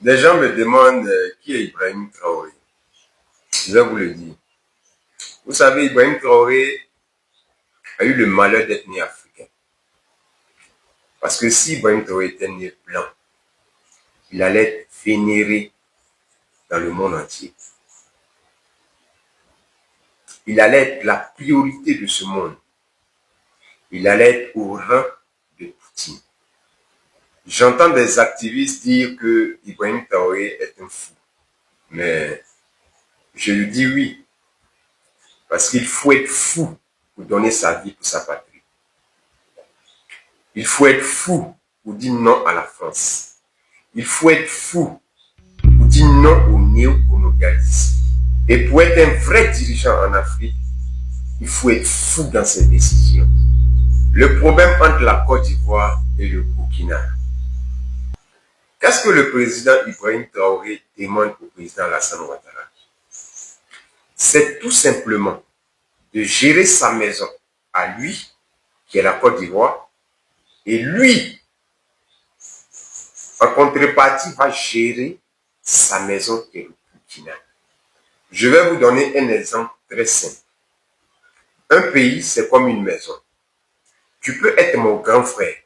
Des gens me demandent qui est Ibrahim Traoré. Je vais vous le dire. Vous savez, Ibrahim Traoré a eu le malheur d'être né africain. Parce que si Ibrahim Traoré était né blanc, il allait être vénéré dans le monde entier. Il allait être la priorité de ce monde. Il allait être au rang de Poutine. J'entends des activistes dire que Ibrahim Traoré est un fou. Mais je lui dis oui. Parce qu'il faut être fou pour donner sa vie pour sa patrie. Il faut être fou pour dire non à la France. Il faut être fou pour dire non au néocolonialisme. Et pour être un vrai dirigeant en Afrique, il faut être fou dans ses décisions. Le problème entre la Côte d'Ivoire et le Burkina. Qu'est-ce que le président Ibrahim Traoré demande au président Alassane Ouattara? C'est tout simplement de gérer sa maison à lui, qui est la Côte d'Ivoire, et lui, en contrepartie, va gérer sa maison qui est le Burkina. Je vais vous donner un exemple très simple. Un pays, c'est comme une maison. Tu peux être mon grand frère,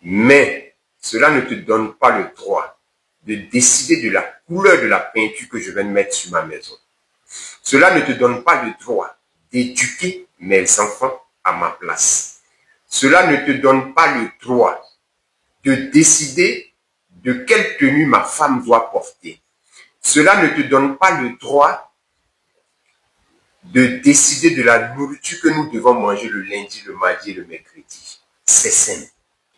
mais cela ne te donne pas le droit de décider de la couleur de la peinture que je vais mettre sur ma maison. Cela ne te donne pas le droit d'éduquer mes enfants à ma place. Cela ne te donne pas le droit de décider de quelle tenue ma femme doit porter. Cela ne te donne pas le droit de décider de la nourriture que nous devons manger le lundi, le mardi et le mercredi. C'est simple.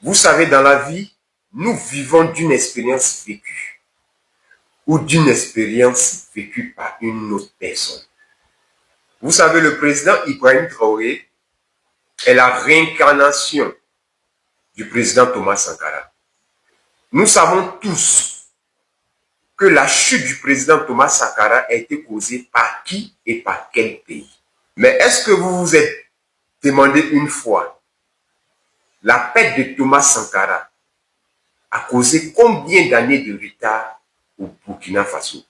Vous savez, dans la vie, nous vivons d'une expérience vécue ou d'une expérience vécue par une autre personne. Vous savez, le président Ibrahim Traoré est la réincarnation du président Thomas Sankara. Nous savons tous que la chute du président Thomas Sankara a été causée par qui et par quel pays. Mais est-ce que vous vous êtes demandé une fois, la perte de Thomas Sankara a causé combien d'années de retard au Burkina Faso?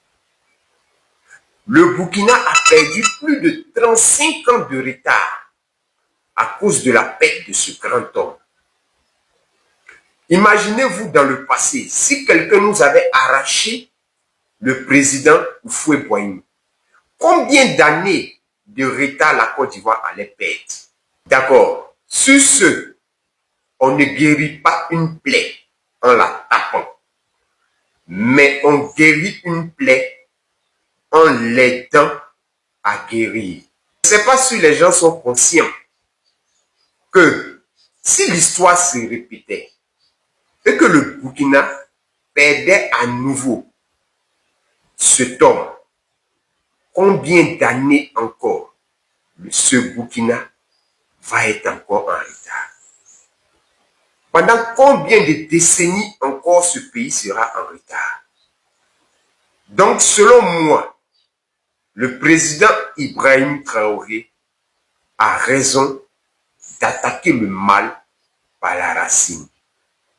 Le Burkina a perdu plus de 35 ans de retard à cause de la perte de ce grand homme. Imaginez-vous dans le passé, si quelqu'un nous avait arraché le président Houphouët-Boigny, combien d'années de retard la Côte d'Ivoire allait perdre? D'accord, sur ce, on ne guérit pas une plaie en la tapant, mais on guérit une plaie en l'aidant à guérir. Je ne sais pas si les gens sont conscients que si l'histoire se répétait et que le Burkina perdait à nouveau cet homme, combien d'années encore ce Burkina va être encore en retard? Pendant combien de décennies encore ce pays sera en retard? Donc, selon moi, le président Ibrahim Traoré a raison d'attaquer le mal par la racine.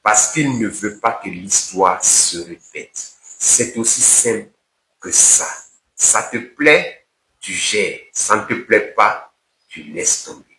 Parce qu'il ne veut pas que l'histoire se répète. C'est aussi simple que ça. Ça te plaît, tu gères. Ça ne te plaît pas, tu laisses tomber.